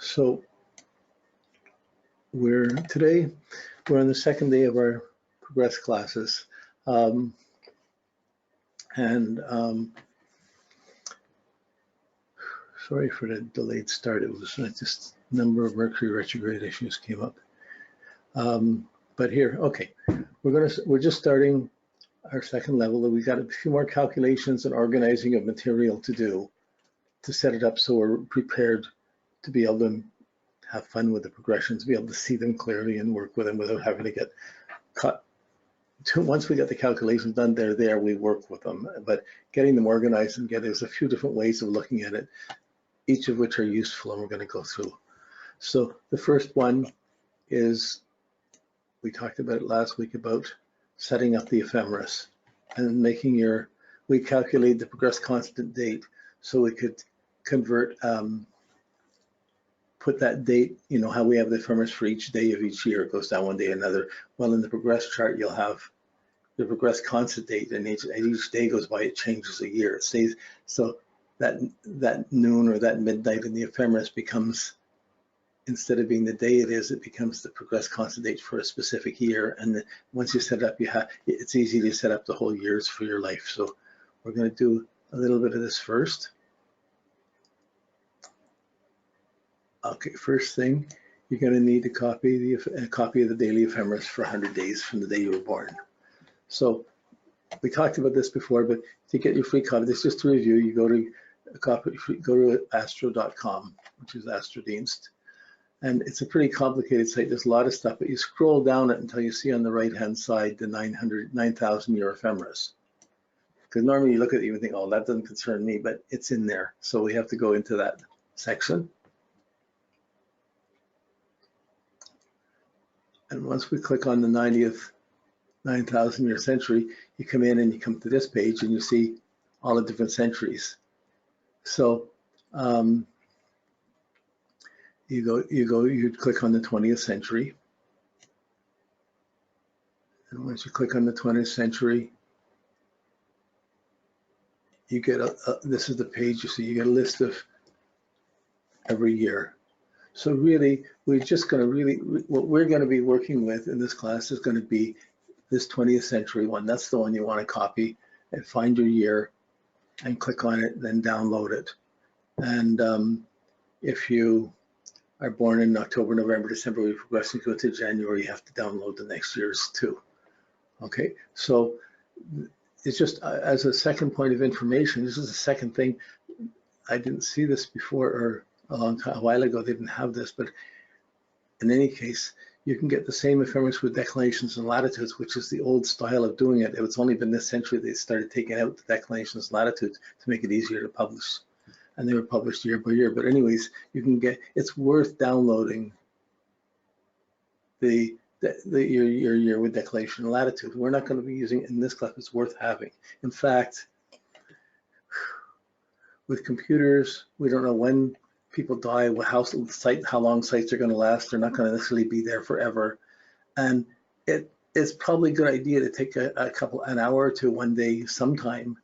So today we're on the second day of our Progress classes, sorry for the delayed start. It was just a number of Mercury retrograde issues came up. But here, okay, we're just starting our second level. We got a few more calculations and organizing of material to do to set it up so we're prepared to be able to have fun with the progressions, be able to see them clearly and work with them without having to get cut. Once we get the calculations done, they're there, we work with them. But getting them organized and there's a few different ways of looking at it, each of which are useful, and we're going to go through. So the first one is, we talked about it last week, about setting up the ephemeris and making we calculate the progress constant date so we could convert, put that date, you know, how we have the ephemeris for each day of each year. It goes down one day another. Well, in the progress chart, you'll have the progress constant date, and each day goes by, it changes a year. It stays, so that noon or that midnight in the ephemeris becomes, instead of being the day it becomes the progress constant date for a specific year. And once you set it up, it's easy to set up the whole years for your life. So we're going to do a little bit of this first. Okay, first thing, you're going to need a copy of the daily ephemeris for 100 days from the day you were born. So we talked about this before, but to get your free copy, this is just to review. You go to astro.com, which is Astrodienst, and it's a pretty complicated site. There's a lot of stuff, but you scroll down it until you see on the right-hand side the 9,000 year ephemeris. Because normally you look at it, you would think, oh, that doesn't concern me, but it's in there. So we have to go into that section. And once we click on the 9,000 year century, you come in and you come to this page and you see all the different centuries. So you click on the 20th century. And once you click on the 20th century, you get this is the page you see. You get a list of every year. So really, we're just going to what we're going to be working with in this class is going to be this 20th century one. That's the one you want to copy and find your year and click on it, then download it. And if you are born in October, November, December, we progressively go to January, you have to download the next year's too. Okay, so it's just as a second point of information, this is the second thing. I didn't see this before, or a while ago they didn't have this, but in any case, you can get the same ephemeris with declinations and latitudes, which is the old style of doing it. It's only been this century they started taking out the declinations and latitudes to make it easier to publish, and they were published year by year. But anyways, you can get, it's worth downloading your year with declination and latitude. We're not going to be using it in this class. It's worth having. In fact, with computers, we don't know when people die, how long sites are going to last. They're not going to necessarily be there forever, and it's probably a good idea to take an hour or two one day sometime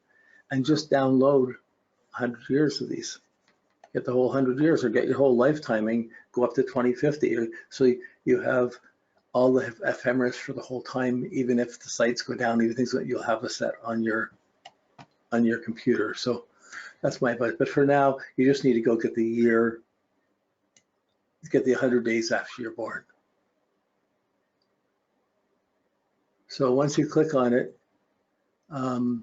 and just download 100 years of these. Get the whole 100 years, or get your whole lifetiming, go up to 2050. So you have all the ephemeris for the whole time, even if the sites go down, even things that you'll have a set on your computer. So that's my advice. But for now, you just need to go get the year, get the 100 days after you're born. So once you click on it, it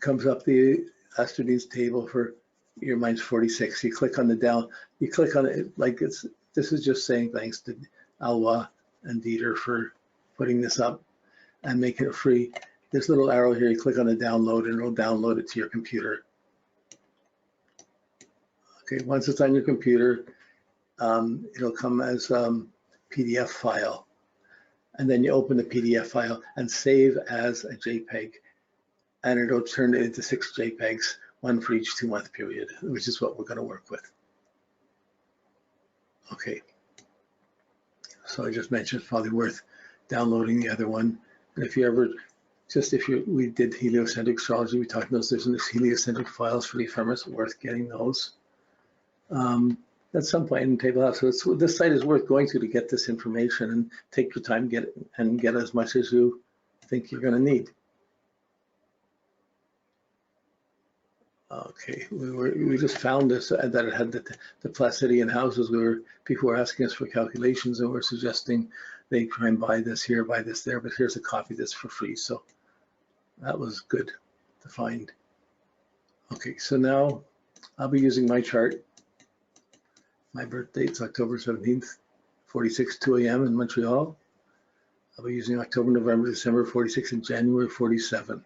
comes up the Astrodienst table for year minus 46. You click on the down, you click on it like this is just saying thanks to Alwa and Dieter for putting this up and making it free. This little arrow here, you click on the download and it'll download it to your computer. Okay, once it's on your computer, it'll come as PDF file. And then you open the PDF file and save as a JPEG. And it'll turn it into 6 JPEGs, one for each 2-month period, which is what we're going to work with. Okay. So I just mentioned it's probably worth downloading the other one. And if you ever, we did heliocentric astrology, we talked about there's heliocentric files for the ephemeris, worth getting those. at some point in Table House. So this site is worth going to get this information, and take your time, get as much as you think you're going to need. Okay, we just found this, that it had the Placidian houses. People were asking us for calculations, and we're suggesting they try and buy this here, buy this there, but here's a copy that's for free. So that was good to find. Okay, so now I'll be using my chart. My birth date's October 17th, 46, 2 a.m. in Montreal. I'll be using October, November, December 46, and January 47.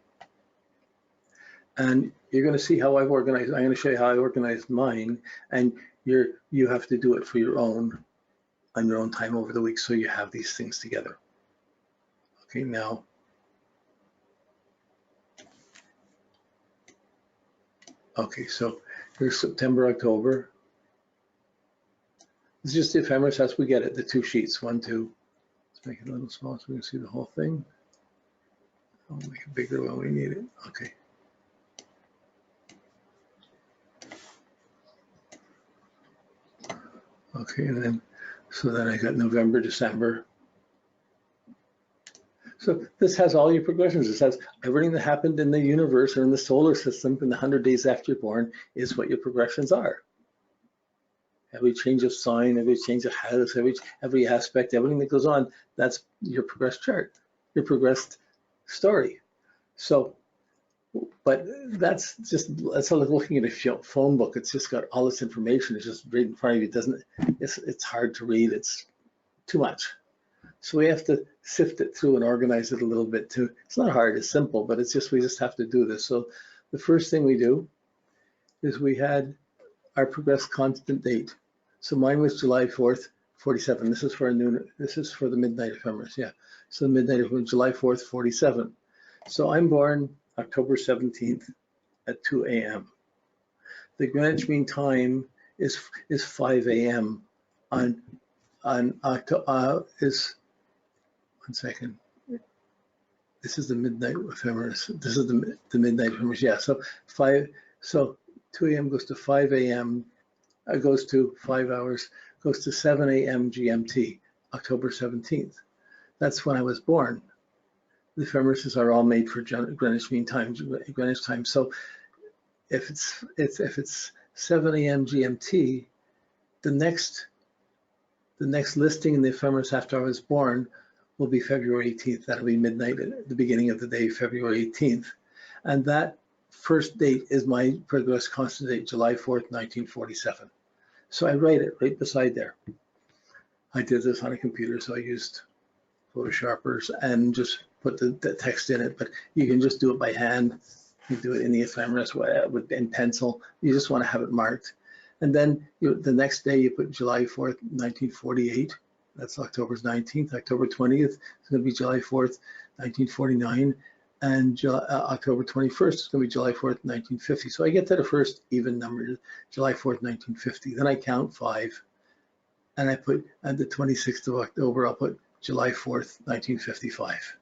And you're going to see how I've organized. I'm going to show you how I organized mine, and you have to do it for your own, on your own time over the week, so you have these things together. Okay, now okay, so here's September, October. It's just the ephemeris as we get it, the two sheets, 1, 2. Let's make it a little small so we can see the whole thing. I'll make it bigger when we need it. Okay. Okay, and then, so then I got November, December. So this has all your progressions. It has everything that happened in the universe or in the solar system in the 100 days after you're born is what your progressions are. Every change of sign, every change of house, every aspect, everything that goes on, that's your progressed chart, your progressed story. So, but that's like looking at a phone book. It's just got all this information. It's just right in front of you. It's hard to read. It's too much. So we have to sift it through and organize it a little bit too. It's not hard, it's simple, but it's just, we just have to do this. So the first thing we do is we had our progressed constant date. So mine was July 4th, 47. This is for the midnight ephemeris, yeah. So the midnight ephemeris, July 4th, 47. So I'm born October 17th at 2 a.m. The Greenwich Mean Time is 5 a.m. on is, one second. This is the midnight ephemeris. This is the midnight ephemeris. Yeah. So 2 a.m. goes to 5 a.m. Goes to 5 hours. Goes to 7 a.m. GMT. October 17th. That's when I was born. The ephemerises are all made for Greenwich Mean Time, Greenwich time. So if it's 7 a.m. GMT, the next listing in the ephemeris after I was born will be February 18th. That'll be midnight at the beginning of the day, February 18th. And that first date is my progress constant date, July 4th, 1947. So I write it right beside there. I did this on a computer, so I used Photoshoppers and just put the text in it, but you can just do it by hand. You do it in the ephemeris in pencil. You just want to have it marked. And then the next day you put July 4th, 1948. That's October's 19th. October 20th is going to be July 4th, 1949. And October 21st is going to be July 4th, 1950. So I get to the first even number, July 4th, 1950. Then I count 5. And I put, at the 26th of October, I'll put July 4th, 1955.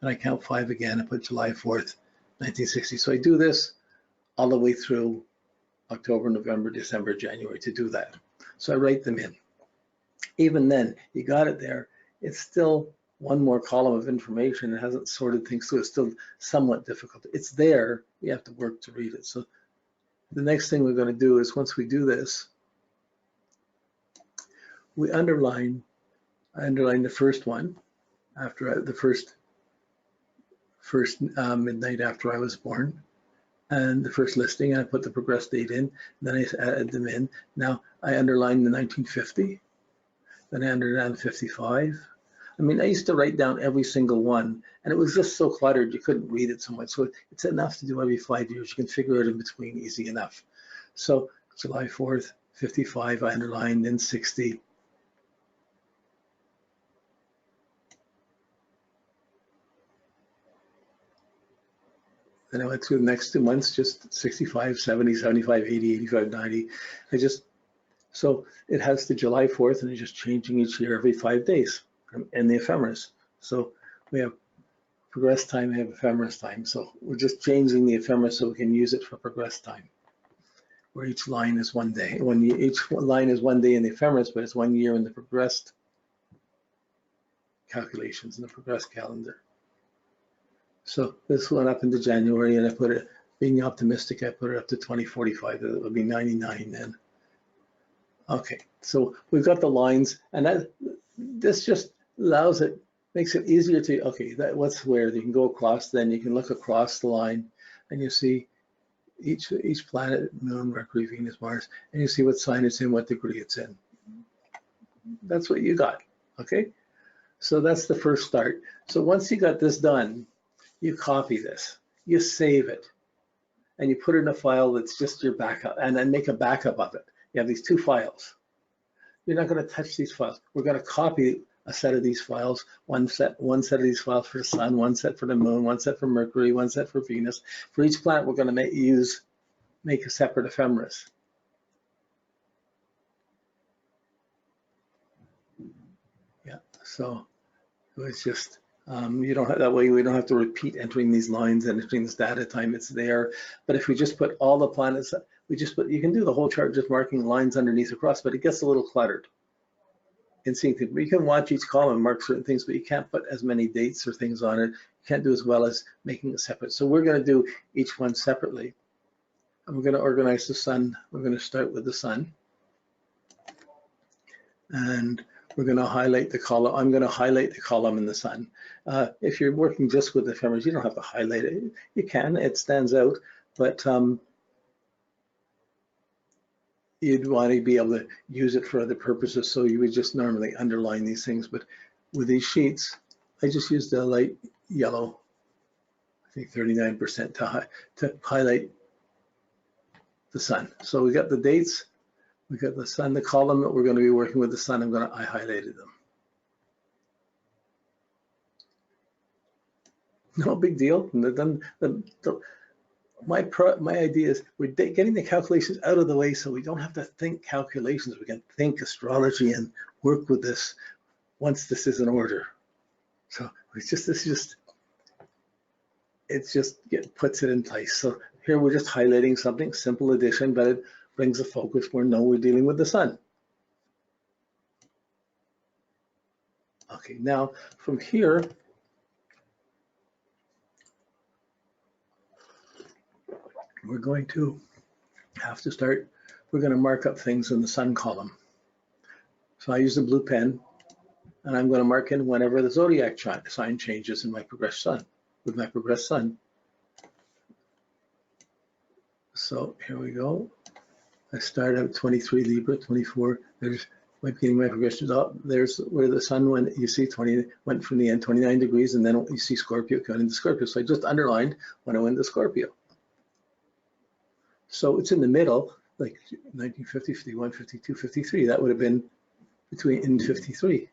And I count 5 again. I put July 4th, 1960. So I do this all the way through October, November, December, January to do that. So I write them in. Even then, you got it there. It's still one more column of information. It hasn't sorted things through. It's still somewhat difficult. It's there. You have to work to read it. So the next thing we're going to do is, once we do this, we underline. I underline the first one after the first midnight after I was born, and the first listing, and I put the progress date in. Then I added them in. Now I underline the 1950. Then I underline 55. I mean, I used to write down every single one, and it was just so cluttered you couldn't read it so much. So it's enough to do every 5 years. You can figure it in between easy enough. So July 4th, 55, I underlined, then 60. Then I went through the next 2 months, just 65, 70, 75, 80, 85, 90. So it has the July 4th, and it's just changing each year every 5 days in the ephemeris. So we have progress time, we have ephemeris time. So we're just changing the ephemeris so we can use it for progress time. where each line is 1 day. Each line is 1 day in the ephemeris, but it's 1 year in the progressed calculations, in the progressed calendar. So this went up into January, and I put it, being optimistic, I put it up to 2045. It would be 99 then. Okay, so we've got the lines, and this just allows it, makes it easier to, okay, what's where you can go across, then you can look across the line, and you see each planet, Moon, Mercury, Venus, Mars, and you see what sign it's in, what degree it's in. That's what you got, okay? So that's the first start. So once you got this done, you copy this, you save it, and you put it in a file that's just your backup, and then make a backup of it. You have these 2 files. You're not going to touch these files. We're going to copy a set of these files, one set of these files for the Sun, one set for the Moon, one set for Mercury, one set for Venus. For each planet, we're going to make a separate ephemeris. Yeah, so it's just, you don't have, that way we don't have to repeat entering these lines and entering this data time, it's there. But if we just put all the planets, you can do the whole chart just marking lines underneath across, but it gets a little cluttered in seeing things. You can watch each column, mark certain things, but you can't put as many dates or things on it. You can't do as well as making it separate. So we're going to do each one separately. And we're going to organize the Sun. We're going to start with the Sun. And we're going to highlight the column. I'm going to highlight the column in the Sun. If you're working just with ephemeris, you don't have to highlight it. You can, it stands out, but you'd want to be able to use it for other purposes, so you would just normally underline these things. But with these sheets, I just used the light yellow, I think 39%, to highlight the Sun. So we got the dates, we got the Sun, the column that we're going to be working with the Sun. I highlighted them. No big deal. My idea is we're getting the calculations out of the way so we don't have to think calculations. We can think astrology and work with this once this is in order. So it puts it in place. So here we're just highlighting something, simple addition, but it brings a focus where we're dealing with the Sun. Okay, now from here, we're going to have to start, we're going to mark up things in the Sun column. So I use the blue pen, and I'm going to mark in whenever the zodiac sign changes in my progressed Sun, with my progressed Sun. So here we go. I start out 23 Libra, 24. There's my beginning, my progression up. There's where the Sun went. You see 20 went from the end, 29 degrees, and then you see Scorpio going into Scorpio. So I just underlined when I went to Scorpio. So it's in the middle, like 1950, 51, 52, 53. That would have been in 53,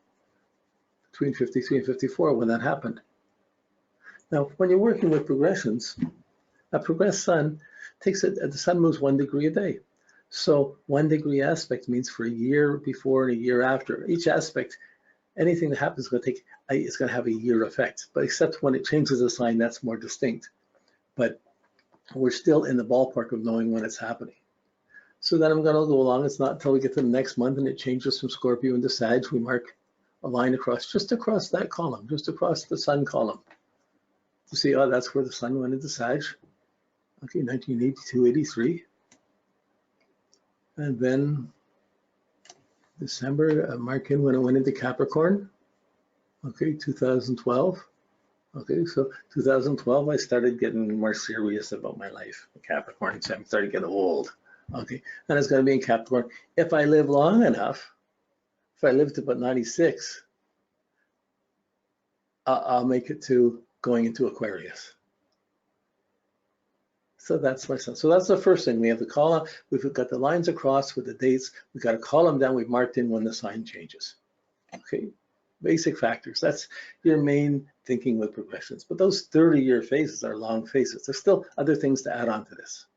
between 53 and 54 when that happened. Now, when you're working with progressions, a progressed Sun the Sun moves 1 degree a day. So 1 degree aspect means for a year before and a year after. Each aspect, anything that happens is going to have a year effect, but except when it changes a sign, that's more distinct. But we're still in the ballpark of knowing when it's happening. So then I'm going to go along. It's not until we get to the next month and it changes from Scorpio into Sag, we mark a line across, just across that column, just across the Sun column, to see, oh, that's where the Sun went into Sag. Okay, 1982, 83. And then December, mark in when it went into Capricorn. Okay, 2012. Okay, so 2012, I started getting more serious about my life. Capricorn, so I started getting old. Okay, and it's going to be in Capricorn. If I live long enough, if I live to about 96, I'll make it to going into Aquarius. So that's my Sun. So that's the first thing. We have the column. We've got the lines across with the dates. We've got a column down. We've marked in when the sign changes. Okay, basic factors. That's your main thinking with progressions. But those 30-year phases are long phases. There's still other things to add on to this.